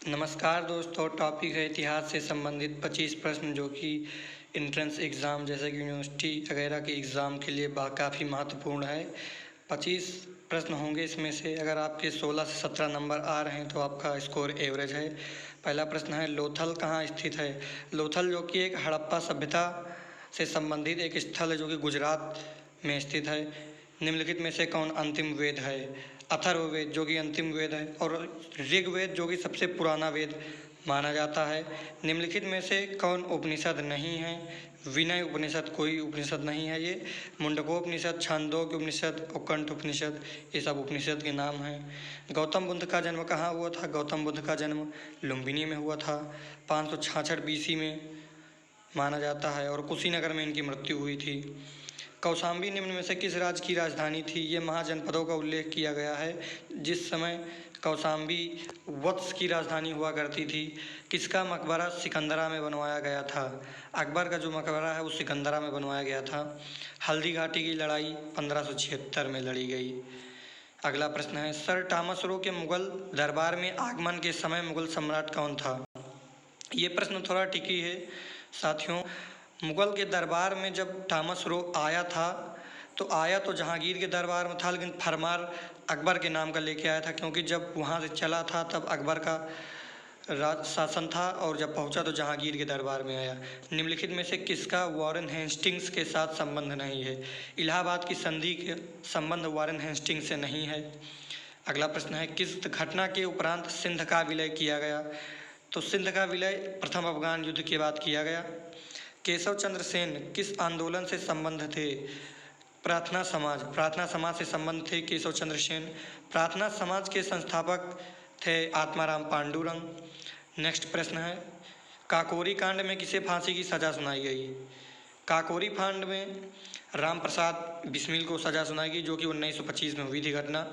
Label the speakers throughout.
Speaker 1: नमस्कार दोस्तों, टॉपिक है इतिहास से संबंधित 25 प्रश्न जो कि इंट्रेंस एग्ज़ाम जैसे कि यूनिवर्सिटी वगैरह के एग्ज़ाम के लिए काफ़ी महत्वपूर्ण है। 25 प्रश्न होंगे, इसमें से अगर आपके 16 से 17 नंबर आ रहे हैं तो आपका स्कोर एवरेज है। पहला प्रश्न है, लोथल कहाँ स्थित है? लोथल जो कि एक हड़प्पा सभ्यता से संबंधित एक स्थल है जो कि गुजरात में स्थित है। निम्नलिखित में से कौन अंतिम वेद है? अथर्ववेद जो कि अंतिम वेद है, और ऋग्वेद जो कि सबसे पुराना वेद माना जाता है। निम्नलिखित में से कौन उपनिषद नहीं है? विनय उपनिषद कोई उपनिषद नहीं है। ये मुंडकोपनिषद, छांदोग्य उपनिषद और कंठ उपनिषद, ये सब उपनिषद के नाम हैं। गौतम बुद्ध का जन्म कहाँ हुआ था? गौतम बुद्ध का जन्म लुम्बिनी में हुआ था, 566 BC में माना जाता है, और कुशीनगर में इनकी मृत्यु हुई थी। कौशाम्बी निम्न में से किस राज्य की राजधानी थी? ये महाजनपदों का उल्लेख किया गया है। जिस समय कौशाम्बी वत्स की राजधानी हुआ करती थी। किसका मकबरा सिकंदरा में बनवाया गया था? अकबर का जो मकबरा है वो सिकंदरा में बनवाया गया था। हल्दी घाटी की लड़ाई 1576 में लड़ी गई। अगला प्रश्न है, सर टॉमस रो के मुगल दरबार में आगमन के समय मुगल सम्राट कौन था? ये प्रश्न थोड़ा ट्रिकी है साथियों। मुगल के दरबार में जब टॉमस रो आया था तो आया तो जहांगीर के दरबार में था, लेकिन फरमान अकबर के नाम का लेके आया था, क्योंकि जब वहाँ से चला था तब अकबर का राज शासन था, और जब पहुँचा तो जहांगीर के दरबार में आया। निम्नलिखित में से किसका वॉरेन हेस्टिंग्स के साथ संबंध नहीं है? इलाहाबाद की संधि के संबंध वॉरेन हेस्टिंग्स से नहीं है। अगला प्रश्न है, किस घटना के उपरांत सिंध का विलय किया गया? तो सिंध का विलय प्रथम अफगान युद्ध के बाद किया गया। केशव चंद्र सेन किस आंदोलन से संबंध थे? प्रार्थना समाज से संबंध थे केशव चंद्र सेन। प्रार्थना समाज के संस्थापक थे आत्माराम पांडुरंग। नेक्स्ट प्रश्न है, काकोरी कांड में किसे फांसी की सज़ा सुनाई गई? काकोरी कांड में राम प्रसाद बिस्मिल को सज़ा सुनाई गई, जो कि 1925 में हुई थी घटना।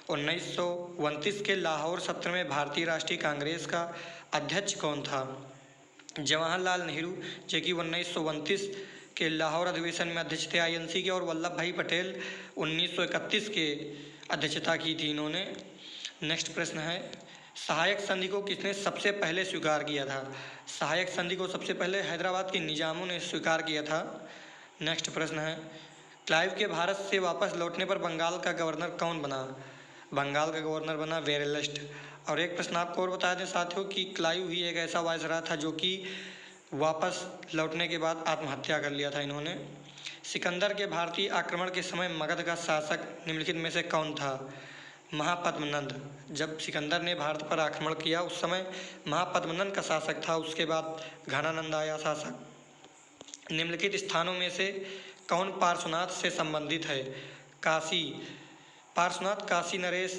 Speaker 1: 1929 के लाहौर सत्र में भारतीय राष्ट्रीय कांग्रेस का अध्यक्ष कौन था? जवाहरलाल नेहरू, जो कि 1929 के लाहौर अधिवेशन में अध्यक्ष थे INC के, और वल्लभ भाई पटेल 1931 के अध्यक्षता की थी इन्होंने। नेक्स्ट प्रश्न है, सहायक संधि को किसने सबसे पहले स्वीकार किया था? सहायक संधि को सबसे पहले हैदराबाद के निजामों ने स्वीकार किया था। नेक्स्ट प्रश्न है, क्लाइव के भारत से वापस लौटने पर बंगाल का गवर्नर कौन बना? बंगाल का गवर्नर बना वेरेलस्ट। और एक प्रश्न आपको और बता दें साथियों कि क्लाइव ही एक ऐसा वायसराय था जो कि वापस लौटने के बाद आत्महत्या कर लिया था इन्होंने। सिकंदर के भारतीय आक्रमण के समय मगध का शासक निम्नलिखित में से कौन था? महापद्मनंद। जब सिकंदर ने भारत पर आक्रमण किया उस समय महापद्मनंद का शासक था, उसके बाद घनानंद आया शासक। निम्नलिखित स्थानों में से कौन पार्श्वनाथ से संबंधित है? काशी। पार्श्वनाथ काशी नरेश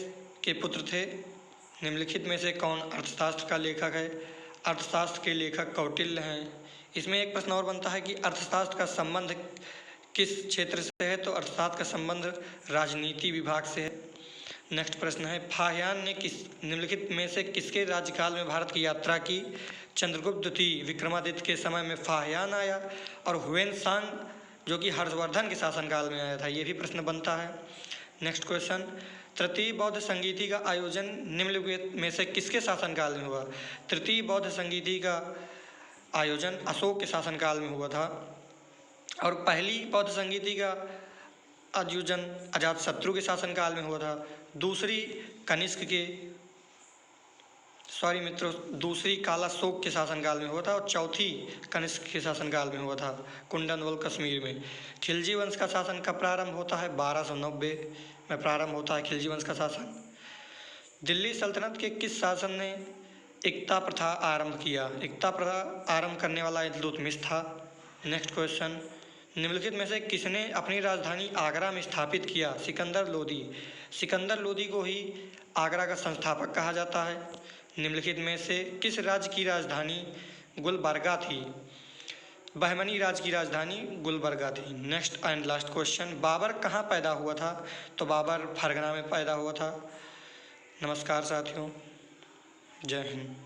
Speaker 1: के पुत्र थे। निम्नलिखित में से कौन अर्थशास्त्र का लेखक है? अर्थशास्त्र के लेखक कौटिल्य हैं। इसमें एक प्रश्न और बनता है कि अर्थशास्त्र का संबंध किस क्षेत्र से है? तो अर्थशास्त्र का संबंध राजनीति विभाग से है। नेक्स्ट प्रश्न है, फाहियान ने निम्नलिखित में से किसके राज्यकाल में भारत की यात्रा की? चंद्रगुप्त द्वितीय विक्रमादित्य के समय में फाहियान आया, और हुएन सांग जो कि हर्षवर्धन के शासनकाल में आया था। ये भी प्रश्न बनता है। नेक्स्ट क्वेश्चन, तृतीय बौद्ध संगीति का आयोजन निम्नलिखित में से किसके शासनकाल में हुआ? तृतीय बौद्ध संगीति का आयोजन अशोक के शासनकाल में हुआ था, और पहली बौद्ध संगीति का आयोजन अजातशत्रु के शासनकाल में हुआ था। दूसरी कालाशोक के शासनकाल में हुआ था, और चौथी कनिष्क के शासनकाल में हुआ था कुंडनवल कश्मीर में। खिलजी वंश का शासन कब प्रारंभ होता है? 1290 में प्रारंभ होता है खिलजी वंश का शासन। दिल्ली सल्तनत के किस शासन ने एकता प्रथा आरंभ किया? एकता प्रथा आरंभ करने वाला इल्तुतमिश था। नेक्स्ट क्वेश्चन, निम्नलिखित में से किसने अपनी राजधानी आगरा में स्थापित किया? सिकंदर लोदी। सिकंदर लोदी को ही आगरा का संस्थापक कहा जाता है। निम्नलिखित में से किस राज्य की राजधानी गुलबर्गा थी? बहमनी राज्य की राजधानी गुलबर्गा थी। Next and last question, Babur कहाँ पैदा हुआ था? तो बाबर फरगना में पैदा हुआ था। नमस्कार साथियों, जय हिंद।